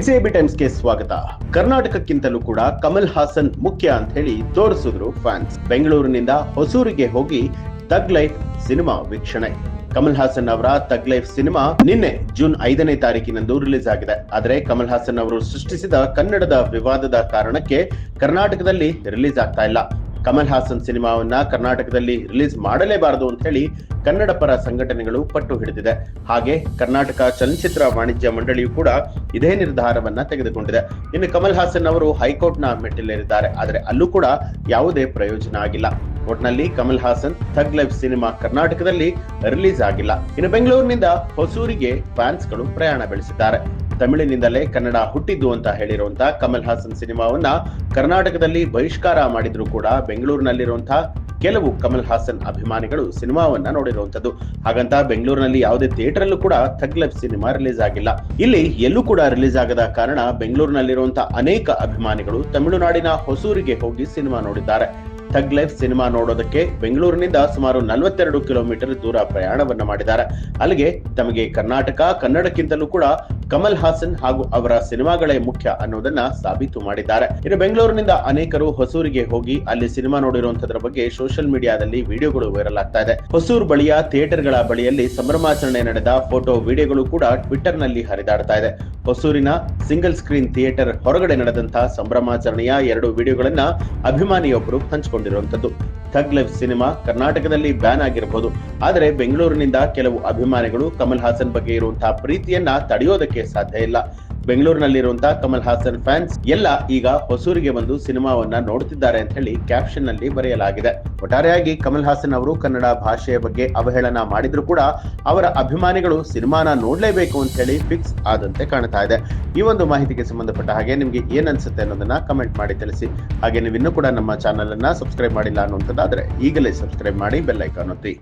ಬಿಸಿಎಬಿ ಟೈಮ್ಸ್ಗೆ ಸ್ವಾಗತ. ಕರ್ನಾಟಕಕ್ಕಿಂತಲೂ ಕೂಡ ಕಮಲ್ ಹಾಸನ್ ಮುಖ್ಯ ಅಂತ ಹೇಳಿ ತೋರಿಸಿದ್ರು ಫ್ಯಾನ್ಸ್. ಬೆಂಗಳೂರಿನಿಂದ ಹೊಸೂರಿಗೆ ಹೋಗಿ ಥಗ್ ಲೈಫ್ ಸಿನಿಮಾ ವೀಕ್ಷಣೆ. ಕಮಲ್ ಹಾಸನ್ ಅವರ ಥಗ್ ಲೈಫ್ ಸಿನಿಮಾ ನಿನ್ನೆ ಜೂನ್ 5ನೇ ತಾರೀಕಿನಂದು ರಿಲೀಸ್ ಆಗಿದೆ. ಆದರೆ ಕಮಲ್ ಹಾಸನ್ ಅವರು ಸೃಷ್ಟಿಸಿದ ಕನ್ನಡದ ವಿವಾದದ ಕಾರಣಕ್ಕೆ ಕರ್ನಾಟಕದಲ್ಲಿ ರಿಲೀಸ್ ಆಗ್ತಾ ಇಲ್ಲ. ಕಮಲ್ ಹಾಸನ್ ಸಿನಿಮಾವನ್ನ ಕರ್ನಾಟಕದಲ್ಲಿ ರಿಲೀಸ್ ಮಾಡಲೇಬಾರದು ಅಂತ ಹೇಳಿ ಕನ್ನಡ ಪರ ಸಂಘಟನೆಗಳು ಪಟ್ಟು ಹಿಡಿದಿದೆ. ಹಾಗೆ ಕರ್ನಾಟಕ ಚಲನಚಿತ್ರ ವಾಣಿಜ್ಯ ಮಂಡಳಿಯು ಕೂಡ ಇದೇ ನಿರ್ಧಾರವನ್ನ ತೆಗೆದುಕೊಂಡಿದೆ. ಇನ್ನು ಕಮಲ್ ಹಾಸನ್ ಅವರು ಹೈಕೋರ್ಟ್ನ ಮೆಟ್ಟಿಲೇರಿದ್ದಾರೆ. ಆದರೆ ಅಲ್ಲೂ ಕೂಡ ಯಾವುದೇ ಪ್ರಯೋಜನ ಆಗಿಲ್ಲ. ಒಟ್ನಲ್ಲಿ ಕಮಲ್ ಹಾಸನ್ ಥಗ್ ಲೈಫ್ ಸಿನಿಮಾ ಕರ್ನಾಟಕದಲ್ಲಿ ರಿಲೀಸ್ ಆಗಿಲ್ಲ. ಇನ್ನು ಬೆಂಗಳೂರಿನಿಂದ ಹೊಸೂರಿಗೆ ಫ್ಯಾನ್ಸ್ ಗಳು ಪ್ರಯಾಣ ಬೆಳೆಸಿದ್ದಾರೆ. ತಮಿಳಿನಿಂದಲೇ ಕನ್ನಡ ಹುಟ್ಟಿದ್ದು ಅಂತ ಹೇಳಿರುವಂತಹ ಕಮಲ್ ಹಾಸನ್ ಸಿನಿಮಾವನ್ನ ಕರ್ನಾಟಕದಲ್ಲಿ ಬಹಿಷ್ಕಾರ ಮಾಡಿದ್ರು ಕೂಡ ಬೆಂಗಳೂರಿನಲ್ಲಿರುವಂತಹ ಕೆಲವು ಕಮಲ್ ಹಾಸನ್ ಅಭಿಮಾನಿಗಳು ಸಿನಿಮಾವನ್ನ ನೋಡಿರುವಂತದ್ದು. ಹಾಗಂತ ಬೆಂಗಳೂರಿನಲ್ಲಿ ಯಾವುದೇ ಥಿಯೇಟರ್ ಅಲ್ಲೂ ಕೂಡ ಥಗ್ ಲೈಫ್ ಸಿನಿಮಾ ರಿಲೀಸ್ ಆಗಿಲ್ಲ. ಇಲ್ಲಿ ಎಲ್ಲೂ ಕೂಡ ರಿಲೀಸ್ ಆಗದ ಕಾರಣ ಬೆಂಗಳೂರಿನಲ್ಲಿರುವಂತಹ ಅನೇಕ ಅಭಿಮಾನಿಗಳು ತಮಿಳುನಾಡಿನ ಹೊಸೂರಿಗೆ ಹೋಗಿ ಸಿನಿಮಾ ನೋಡಿದ್ದಾರೆ. ಥಗ್ ಲೈಫ್ ಸಿನಿಮಾ ನೋಡೋದಕ್ಕೆ ಬೆಂಗಳೂರಿನಿಂದ ಸುಮಾರು 42 ಕಿಲೋಮೀಟರ್ ದೂರ ಪ್ರಯಾಣವನ್ನ ಮಾಡಿದ್ದಾರೆ. ಅಲ್ಲಿಗೆ ತಮಗೆ ಕರ್ನಾಟಕ ಕನ್ನಡಕ್ಕಿಂತಲೂ ಕೂಡ ಕಮಲ್ ಹಾಸನ್ ಹಾಗೂ ಅವರ ಸಿನಿಮಾಗಳೇ ಮುಖ್ಯ ಅನ್ನೋದನ್ನ ಸಾಬೀತು ಮಾಡಿದ್ದಾರೆ. ಇನ್ನು ಬೆಂಗಳೂರಿನಿಂದ ಅನೇಕರು ಹೊಸೂರಿಗೆ ಹೋಗಿ ಅಲ್ಲಿ ಸಿನಿಮಾ ನೋಡಿರುವಂತದ್ರ ಬಗ್ಗೆ ಸೋಷಿಯಲ್ ಮೀಡಿಯಾದಲ್ಲಿ ವಿಡಿಯೋಗಳು ವೈರಲ್ ಆಗ್ತಾ ಇದೆ. ಹೊಸೂರು ಬಳಿಯ ಥಿಯೇಟರ್ಗಳ ಬಳಿಯಲ್ಲಿ ಸಂಭ್ರಮಾಚರಣೆ ನಡೆದ ಫೋಟೋ ವಿಡಿಯೋಗಳು ಕೂಡ ಟ್ವಿಟರ್ ನಲ್ಲಿ ಹರಿದಾಡ್ತಾ ಇದೆ. ಹೊಸೂರಿನ ಸಿಂಗಲ್ ಸ್ಕ್ರೀನ್ ಥಿಯೇಟರ್ ಹೊರಗಡೆ ನಡೆದಂತಹ ಸಂಭ್ರಮಾಚರಣೆಯ 2 ವಿಡಿಯೋಗಳನ್ನ ಅಭಿಮಾನಿಯೊಬ್ಬರು ಹಂಚಿಕೊಂಡಿರುವಂತದ್ದು. ಥಗ್ ಲೈಫ್ ಸಿನಿಮಾ ಕರ್ನಾಟಕದಲ್ಲಿ ಬ್ಯಾನ್ ಆಗಿರಬಹುದು, ಆದರೆ ಬೆಂಗಳೂರಿನಿಂದ ಕೆಲವು ಅಭಿಮಾನಿಗಳು ಕಮಲ್ ಹಾಸನ್ ಬಗ್ಗೆ ಇರುವಂತಹ ಪ್ರೀತಿಯನ್ನ ತಡೆಯೋದಕ್ಕೆ ಸಾಧ್ಯ ಇಲ್ಲ. ಬೆಂಗಳೂರಿನಲ್ಲಿರುವಂತಹ ಕಮಲ್ ಹಾಸನ್ ಫ್ಯಾನ್ಸ್ ಎಲ್ಲ ಈಗ ಹೊಸೂರಿಗೆ ಬಂದು ಸಿನಿಮಾವನ್ನ ನೋಡ್ತಿದ್ದಾರೆ ಅಂತ ಹೇಳಿ ಕ್ಯಾಪ್ಷನ್ ನಲ್ಲಿ ಬರೆಯಲಾಗಿದೆ. ಒಟ್ಟಾರೆಯಾಗಿ ಕಮಲ್ ಹಾಸನ್ ಅವರು ಕನ್ನಡ ಭಾಷೆಯ ಬಗ್ಗೆ ಅವಹೇಳನ ಮಾಡಿದ್ರು ಕೂಡ ಅವರ ಅಭಿಮಾನಿಗಳು ಸಿನಿಮಾನ ನೋಡ್ಲೇಬೇಕು ಅಂತ ಹೇಳಿ ಫಿಕ್ಸ್ ಆದಂತೆ ಕಾಣ್ತಾ ಇದೆ. ಈ ಒಂದು ಮಾಹಿತಿಗೆ ಸಂಬಂಧಪಟ್ಟ ಹಾಗೆ ನಿಮ್ಗೆ ಏನ್ ಅನ್ಸುತ್ತೆ ಅನ್ನೋದನ್ನ ಕಮೆಂಟ್ ಮಾಡಿ ತಿಳಿಸಿ. ಹಾಗೆ ನೀವು ಇನ್ನೂ ಕೂಡ ನಮ್ಮ ಚಾನಲ್ ಅನ್ನ ಸಬ್ಸ್ಕ್ರೈಬ್ ಮಾಡಿಲ್ಲ ಅನ್ನುವಂಥದ್ದಾದ್ರೆ ಈಗಲೇ ಸಬ್ಸ್ಕ್ರೈಬ್ ಮಾಡಿ, ಬೆಲ್ ಐಕಾನ್ ಒತ್ತಿ.